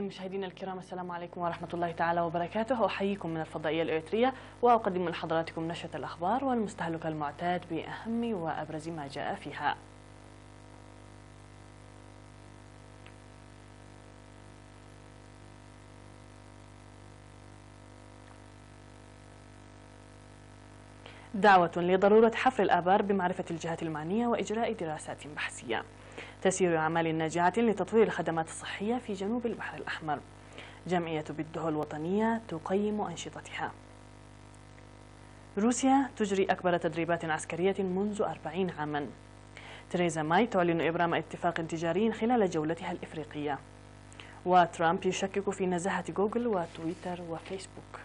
مشاهدينا الكرام، السلام عليكم ورحمة الله تعالى وبركاته. أحييكم من الفضائية الإريترية وأقدم لحضراتكم نشرة الأخبار والمستهلك المعتاد بأهم وأبرز ما جاء فيها. دعوة لضرورة حفر الآبار بمعرفة الجهات المعنية وإجراء دراسات بحثية. تسيير أعمال ناجعة لتطوير الخدمات الصحية في جنوب البحر الأحمر. جمعية بالدهى الوطنية تقيم أنشطتها. روسيا تجري أكبر تدريبات عسكرية منذ 40 عاما. تريزا ماي تعلن إبرام اتفاق تجاري خلال جولتها الإفريقية. وترامب يشكك في نزاهة جوجل وتويتر وفيسبوك.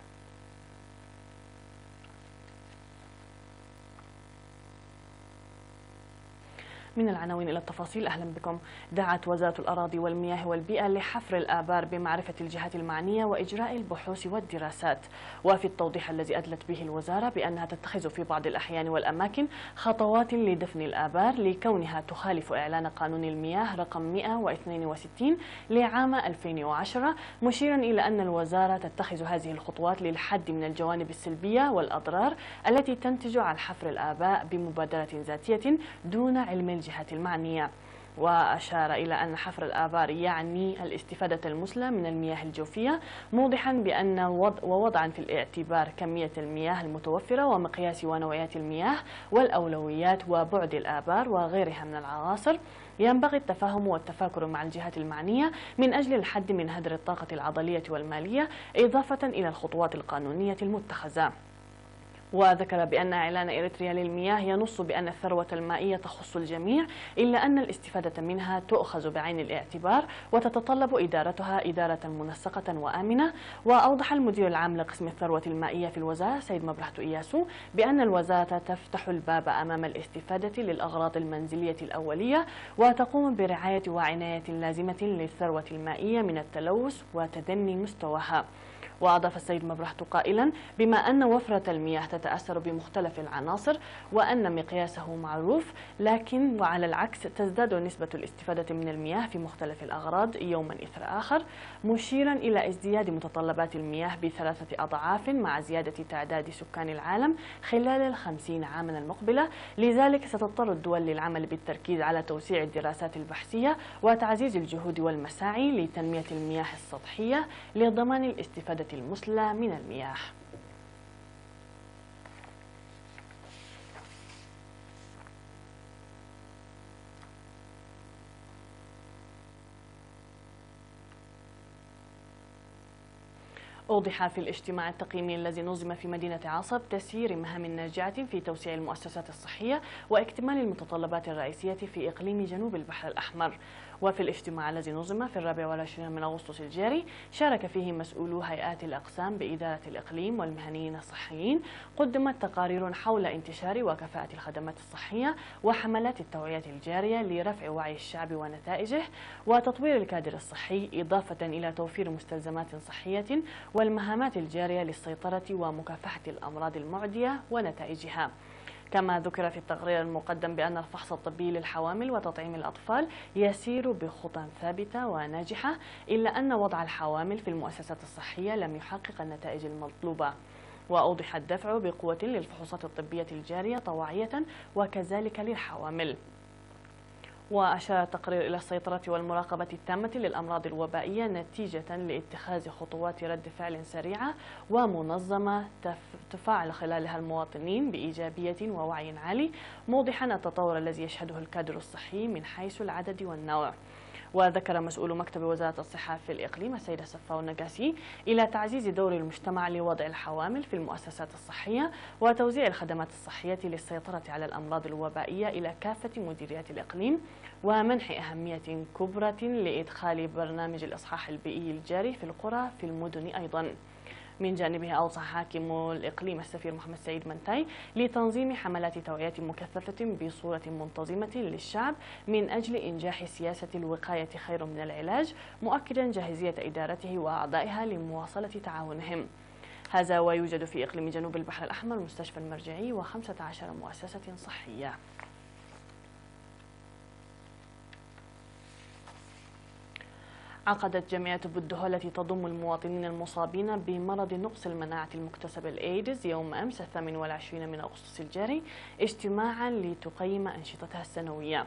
من العناوين إلى التفاصيل، أهلا بكم. دعت وزارة الأراضي والمياه والبيئة لحفر الآبار بمعرفة الجهات المعنية وإجراء البحوث والدراسات. وفي التوضيح الذي أدلت به الوزارة بأنها تتخذ في بعض الأحيان والأماكن خطوات لدفن الآبار لكونها تخالف إعلان قانون المياه رقم 162 لعام 2010، مشيرا إلى أن الوزارة تتخذ هذه الخطوات للحد من الجوانب السلبية والأضرار التي تنتج عن حفر الآبار بمبادرة ذاتية دون علم الجهات المعنية. وأشار إلى أن حفر الآبار يعني الاستفادة المثلى من المياه الجوفية، موضحا بأن ووضعا في الاعتبار كمية المياه المتوفرة ومقياس ونوعيات المياه والأولويات وبعد الآبار وغيرها من العناصر، ينبغي التفاهم والتفاكر مع الجهات المعنية من أجل الحد من هدر الطاقة العضلية والمالية، إضافة إلى الخطوات القانونية المتخذة. وذكر بأن إعلان إريتريا للمياه ينص بأن الثروة المائية تخص الجميع، إلا أن الاستفادة منها تؤخذ بعين الاعتبار وتتطلب إدارتها إدارة منسقة وآمنة. وأوضح المدير العام لقسم الثروة المائية في الوزارة سيد مبرهت إياسو بأن الوزارة تفتح الباب أمام الاستفادة للأغراض المنزلية الأولية، وتقوم برعاية وعناية لازمة للثروة المائية من التلوث وتدني مستواها. وأضاف السيد مبرهت قائلا بما أن وفرة المياه تتأثر بمختلف العناصر وأن مقياسه معروف، لكن وعلى العكس تزداد نسبة الاستفادة من المياه في مختلف الأغراض يوما إثر آخر، مشيرا إلى ازدياد متطلبات المياه ب3 أضعاف مع زيادة تعداد سكان العالم خلال 50 عاما المقبلة. لذلك ستضطر الدول للعمل بالتركيز على توسيع الدراسات البحثية وتعزيز الجهود والمساعي لتنمية المياه السطحية لضمان الاستفادة المثلى من المياه. أوضح في الاجتماع التقييمي الذي نظم في مدينة عصب تسيير مهام ناجعة في توسيع المؤسسات الصحية واكتمال المتطلبات الرئيسية في إقليم جنوب البحر الأحمر. وفي الاجتماع الذي نظم في 24 من أغسطس الجاري شارك فيه مسؤولو هيئات الأقسام بإدارة الإقليم والمهنيين الصحيين. قدمت تقارير حول انتشار وكفاءة الخدمات الصحية وحملات التوعية الجارية لرفع وعي الشعب ونتائجه وتطوير الكادر الصحي، إضافة إلى توفير مستلزمات صحية والمهامات الجارية للسيطرة ومكافحة الأمراض المعدية ونتائجها. كما ذكر في التقرير المقدم بأن الفحص الطبي للحوامل وتطعيم الأطفال يسير بخطى ثابتة وناجحة، إلا أن وضع الحوامل في المؤسسات الصحية لم يحقق النتائج المطلوبة. وأوضح الدفع بقوة للفحوصات الطبية الجارية طوعية وكذلك للحوامل. وأشار التقرير إلى السيطرة والمراقبة التامة للأمراض الوبائية نتيجة لاتخاذ خطوات رد فعل سريعة ومنظمة تفاعل خلالها المواطنين بإيجابية ووعي عالي، موضحا التطور الذي يشهده الكادر الصحي من حيث العدد والنوع. وذكر مسؤول مكتب وزارة الصحة في الإقليم السيدة صفاء النجاسي إلى تعزيز دور المجتمع لوضع الحوامل في المؤسسات الصحية وتوزيع الخدمات الصحية للسيطرة على الأمراض الوبائية إلى كافة مديريات الإقليم، ومنح أهمية كبرى لإدخال برنامج الإصحاح البيئي الجاري في القرى في المدن أيضا. من جانبه أوصى حاكم الإقليم السفير محمد سعيد منتاي لتنظيم حملات توعية مكثفة بصورة منتظمة للشعب من أجل إنجاح سياسة الوقاية خير من العلاج، مؤكدا جاهزية إدارته وأعضائها لمواصلة تعاونهم. هذا ويوجد في إقليم جنوب البحر الأحمر مستشفى المرجعي و15 مؤسسة صحية. عقدت جمعية بودهو التي تضم المواطنين المصابين بمرض نقص المناعة المكتسب الإيدز يوم أمس 28 من أغسطس الجاري اجتماعا لتقيم أنشطتها السنوية.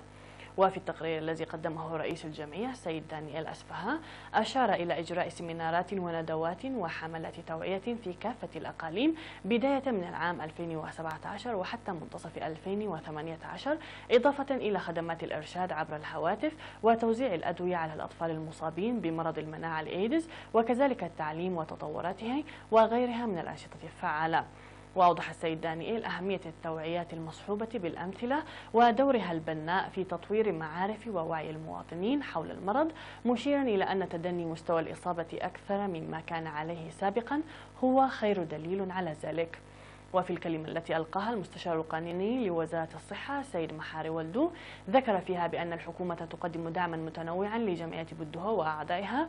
وفي التقرير الذي قدمه رئيس الجمعية السيد دانيال أسفها أشار إلى إجراء سيمينارات وندوات وحملات توعية في كافة الأقاليم بداية من العام 2017 وحتى منتصف 2018، إضافة إلى خدمات الإرشاد عبر الهواتف وتوزيع الأدوية على الأطفال المصابين بمرض المناعة الإيدز، وكذلك التعليم وتطوراته وغيرها من الأنشطة الفعالة. وأوضح السيد دانيال أهمية التوعيات المصحوبة بالأمثلة ودورها البناء في تطوير معارف ووعي المواطنين حول المرض، مشيرا إلى أن تدني مستوى الإصابة أكثر مما كان عليه سابقا هو خير دليل على ذلك. وفي الكلمة التي ألقاها المستشار القانوني لوزارة الصحة سيد محاري ولدو، ذكر فيها بأن الحكومة تقدم دعما متنوعا لجمعية بودهو وأعضائها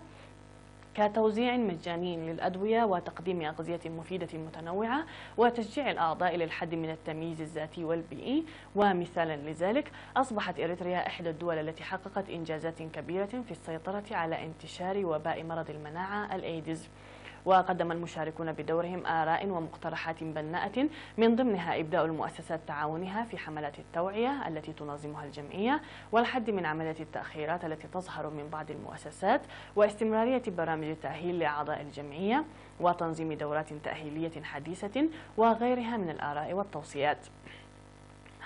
كتوزيع مجاني للأدوية وتقديم أغذية مفيدة متنوعة وتشجيع الأعضاء للحد من التمييز الذاتي والبيئي. ومثالا لذلك أصبحت إريتريا إحدى الدول التي حققت إنجازات كبيرة في السيطرة على انتشار وباء مرض المناعة الإيدز. وقدم المشاركون بدورهم آراء ومقترحات بناءة، من ضمنها إبداء المؤسسات تعاونها في حملات التوعية التي تنظمها الجمعية، والحد من عملية التأخيرات التي تظهر من بعض المؤسسات، واستمرارية برامج التأهيل لأعضاء الجمعية، وتنظيم دورات تأهيلية حديثة، وغيرها من الآراء والتوصيات.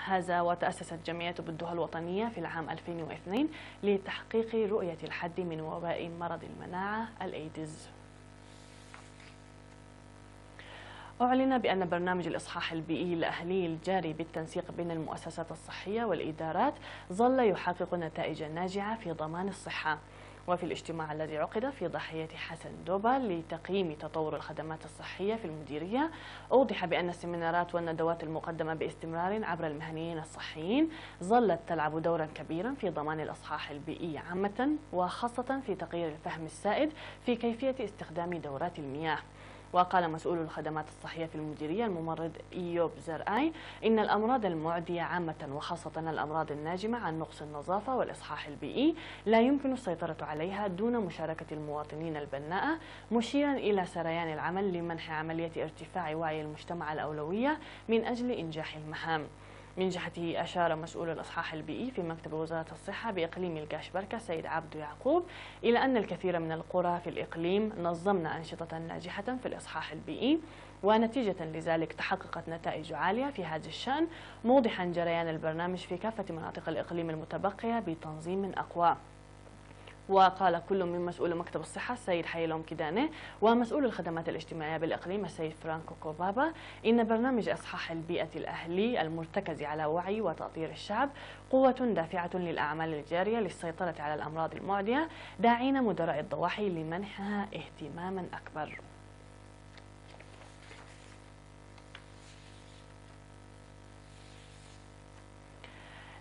هذا وتأسست جمعية بودهو الوطنية في العام 2002 لتحقيق رؤية الحد من وباء مرض المناعة الإيدز. أعلن بأن برنامج الإصحاح البيئي الأهلي الجاري بالتنسيق بين المؤسسات الصحية والإدارات ظل يحقق نتائج ناجعة في ضمان الصحة. وفي الاجتماع الذي عقد في ضاحية حسن دوبا لتقييم تطور الخدمات الصحية في المديرية، أوضح بأن السيمينارات والندوات المقدمة باستمرار عبر المهنيين الصحيين ظلت تلعب دورا كبيرا في ضمان الإصحاح البيئي عامة، وخاصة في تغيير الفهم السائد في كيفية استخدام دورات المياه. وقال مسؤول الخدمات الصحية في المديرية الممرض إيوب زرعي إن الأمراض المعدية عامة وخاصة الأمراض الناجمة عن نقص النظافة والإصحاح البيئي لا يمكن السيطرة عليها دون مشاركة المواطنين البناءة، مشيرا إلى سريان العمل لمنح عملية ارتفاع وعي المجتمع الأولوية من أجل إنجاح المهام. من جهته أشار مسؤول الإصحاح البيئي في مكتب وزارة الصحة بإقليم القاشبركة سيد عبدو يعقوب إلى أن الكثير من القرى في الإقليم نظمن أنشطة ناجحة في الإصحاح البيئي، ونتيجة لذلك تحققت نتائج عالية في هذا الشأن، موضحا جريان البرنامج في كافة مناطق الإقليم المتبقية بتنظيم أقوى. وقال كل من مسؤول مكتب الصحة السيد حيلوم كيداني ومسؤول الخدمات الاجتماعية بالإقليم السيد فرانكو كوبابا إن برنامج إصحاح البيئة الأهلي المرتكز على وعي وتأطير الشعب قوة دافعة للأعمال الجارية للسيطرة على الأمراض المعدية، داعين مدراء الضواحي لمنحها اهتماما أكبر.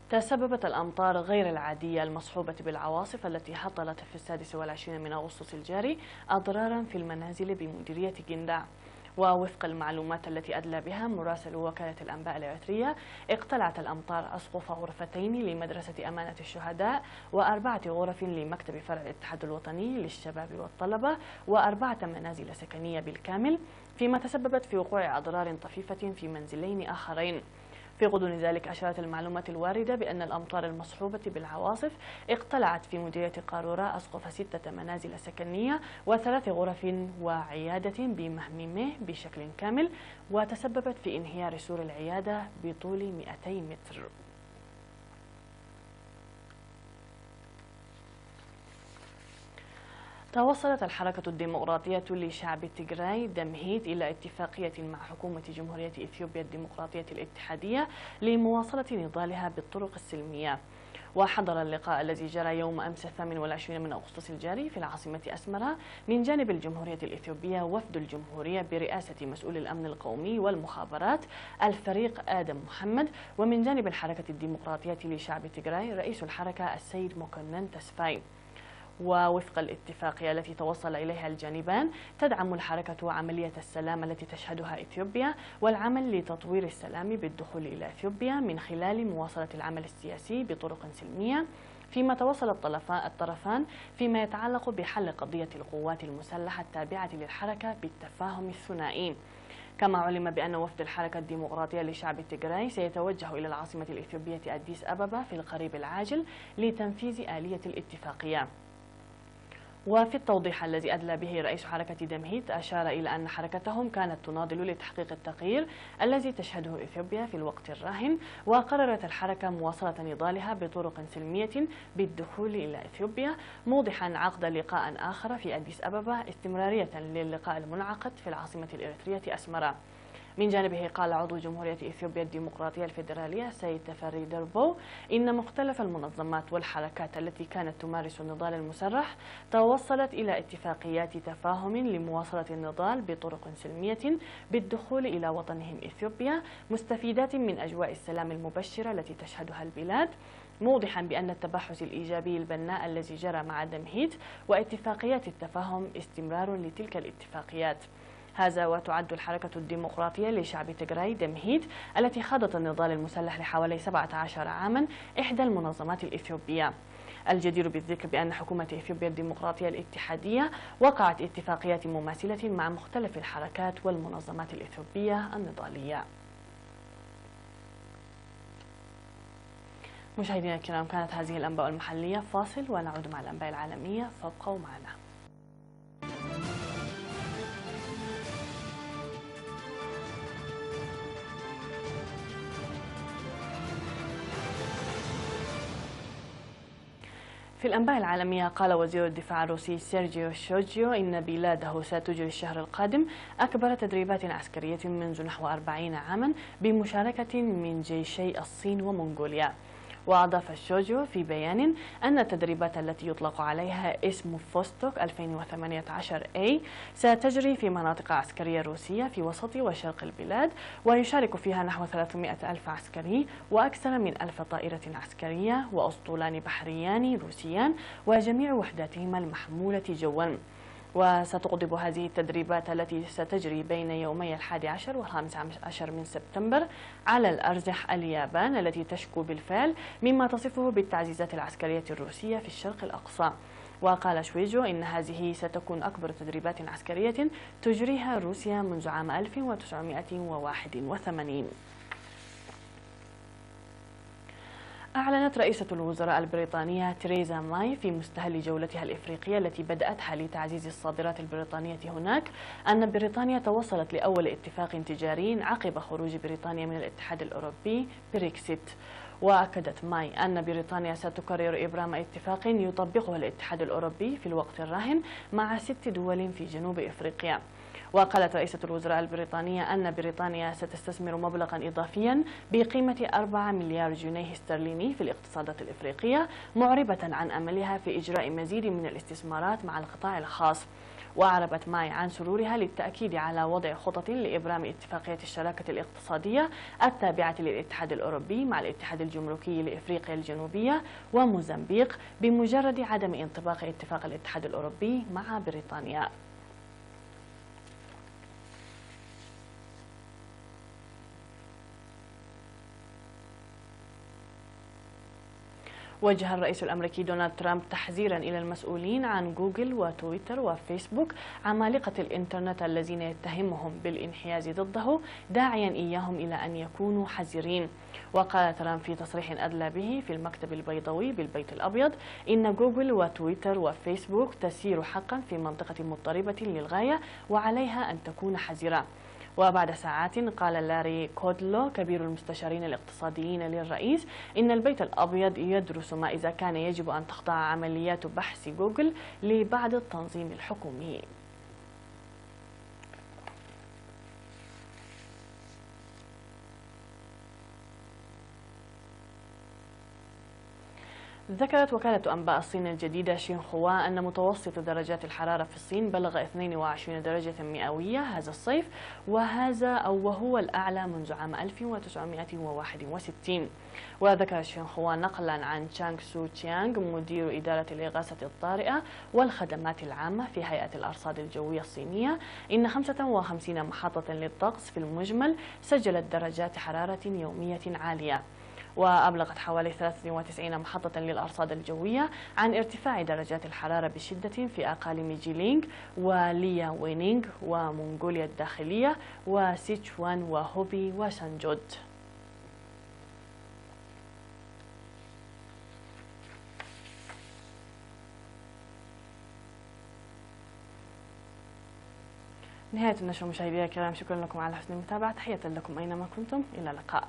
تسببت الأمطار غير العادية المصحوبة بالعواصف التي هطلت في 26 من أغسطس الجاري أضرارا في المنازل بمديرية جندع. ووفق المعلومات التي أدلى بها مراسل وكالة الأنباء الإريترية، اقتلعت الأمطار أسقف غرفتين لمدرسة أمانة الشهداء، و4 غرف لمكتب فرع الاتحاد الوطني للشباب والطلبة، و4 منازل سكنية بالكامل، فيما تسببت في وقوع أضرار طفيفة في منزلين آخرين. في غضون ذلك أشارت المعلومات الواردة بأن الأمطار المصحوبة بالعواصف اقتلعت في مديرية قارورة أسقف 6 منازل سكنية و3 غرف وعيادة بمهممه بشكل كامل، وتسببت في انهيار سور العيادة بطول 200 متر. توصلت الحركة الديمقراطية لشعب تيغراي دمهيت إلى اتفاقية مع حكومة جمهورية إثيوبيا الديمقراطية الاتحادية لمواصلة نضالها بالطرق السلمية. وحضر اللقاء الذي جرى يوم أمس 28 من أغسطس الجاري في العاصمة أسمرا من جانب الجمهورية الإثيوبية وفد الجمهورية برئاسة مسؤول الأمن القومي والمخابرات الفريق آدم محمد، ومن جانب الحركة الديمقراطية لشعب تيغراي رئيس الحركة السيد مكنن تسفاي. ووفق الاتفاقية التي توصل إليها الجانبان، تدعم الحركة عملية السلام التي تشهدها إثيوبيا والعمل لتطوير السلام بالدخول إلى إثيوبيا من خلال مواصلة العمل السياسي بطرق سلمية، فيما توصل الطرفان فيما يتعلق بحل قضية القوات المسلحة التابعة للحركة بالتفاهم الثنائي. كما علم بأن وفد الحركة الديمقراطية لشعب تيغراي سيتوجه إلى العاصمة الإثيوبية أديس أبابا في القريب العاجل لتنفيذ آلية الاتفاقية. وفي التوضيح الذي أدلى به رئيس حركة دمهيت، أشار إلى أن حركتهم كانت تناضل لتحقيق التغيير الذي تشهده إثيوبيا في الوقت الراهن، وقررت الحركة مواصلة نضالها بطرق سلمية بالدخول إلى إثيوبيا، موضحا عقد لقاء آخر في أديس أبابا استمرارية للقاء المنعقد في العاصمة الإريترية أسمرا. من جانبه قال عضو جمهورية إثيوبيا الديمقراطية الفيدرالية سيد تفاري دربو إن مختلف المنظمات والحركات التي كانت تمارس النضال المسرح توصلت إلى اتفاقيات تفاهم لمواصلة النضال بطرق سلمية بالدخول إلى وطنهم إثيوبيا، مستفيدات من أجواء السلام المبشرة التي تشهدها البلاد، موضحا بأن التباحث الإيجابي البناء الذي جرى مع دمهيت واتفاقيات التفاهم استمرار لتلك الاتفاقيات. هذا وتعد الحركة الديمقراطية لشعب تيغراي دمهيت التي خاضت النضال المسلح لحوالي 17 عاما إحدى المنظمات الإثيوبية. الجدير بالذكر بأن حكومة إثيوبيا الديمقراطية الاتحادية وقعت اتفاقيات مماثلة مع مختلف الحركات والمنظمات الإثيوبية النضالية. مشاهدينا الكرام، كانت هذه الأنباء المحلية. فاصل ونعود مع الأنباء العالمية، فابقوا معنا. في الأنباء العالمية، قال وزير الدفاع الروسي سيرجيو شويغو إن بلاده ستجري الشهر القادم أكبر تدريبات عسكرية منذ نحو 40 عاما بمشاركة من جيشي الصين ومنغوليا. وأضاف شويغو في بيان أن التدريبات التي يطلق عليها اسم فوستوك 2018A ستجري في مناطق عسكرية روسية في وسط وشرق البلاد، ويشارك فيها نحو 300 ألف عسكري وأكثر من 1000 طائرة عسكرية وأسطولان بحريان روسيان وجميع وحداتهما المحمولة جوا. وستقضب هذه التدريبات التي ستجري بين يومي 11 و15 من سبتمبر على الأرجح اليابان التي تشكو بالفعل مما تصفه بالتعزيزات العسكرية الروسية في الشرق الأقصى. وقال شويغو إن هذه ستكون أكبر تدريبات عسكرية تجريها روسيا منذ عام 1981. أعلنت رئيسة الوزراء البريطانية تيريزا ماي في مستهل جولتها الإفريقية التي بدأتها لتعزيز الصادرات البريطانية هناك أن بريطانيا توصلت لأول اتفاق تجاري عقب خروج بريطانيا من الاتحاد الأوروبي بريكسيت. وأكدت ماي أن بريطانيا ستقرر إبرام اتفاق يطبقه الاتحاد الأوروبي في الوقت الراهن مع 6 دول في جنوب إفريقيا. وقالت رئيسة الوزراء البريطانية أن بريطانيا ستستثمر مبلغا إضافيا بقيمة 4 مليار جنيه استرليني في الاقتصادات الإفريقية، معربة عن أملها في إجراء مزيد من الاستثمارات مع القطاع الخاص. وأعربت ماي عن سرورها للتأكيد على وضع خطط لإبرام اتفاقية الشراكة الاقتصادية التابعة للاتحاد الأوروبي مع الاتحاد الجمركي لإفريقيا الجنوبية وموزمبيق بمجرد عدم انطباق اتفاق الاتحاد الأوروبي مع بريطانيا. وجه الرئيس الأمريكي دونالد ترامب تحذيرا إلى المسؤولين عن جوجل وتويتر وفيسبوك عمالقة الإنترنت الذين يتهمهم بالانحياز ضده، داعيا إياهم إلى أن يكونوا حذرين. وقال ترامب في تصريح أدلى به في المكتب البيضاوي بالبيت الأبيض إن جوجل وتويتر وفيسبوك تسير حقا في منطقة مضطربة للغاية وعليها أن تكون حذرة. وبعد ساعات قال لاري كودلو كبير المستشارين الاقتصاديين للرئيس إن البيت الأبيض يدرس ما إذا كان يجب أن تخضع عمليات بحث جوجل لبعض التنظيم الحكومي. ذكرت وكالة أنباء الصين الجديدة شينخوا أن متوسط درجات الحرارة في الصين بلغ 22 درجة مئوية هذا الصيف، وهو الأعلى منذ عام 1961. وذكر شينخوا نقلا عن تشانغ سو تشيانغ مدير إدارة الإغاثة الطارئة والخدمات العامة في هيئة الأرصاد الجوية الصينية إن 55 محطة للطقس في المجمل سجلت درجات حرارة يومية عالية. وأبلغت حوالي 93 محطة للأرصاد الجوية عن ارتفاع درجات الحرارة بشدة في أقاليم جيلينغ وليا وينينغ ومنغوليا الداخلية وسيتشوان وهوبي وشانجود. نهاية النشرة مشاهدينا الكرام، شكرا لكم على حسن المتابعة، تحية لكم أينما كنتم، إلى اللقاء.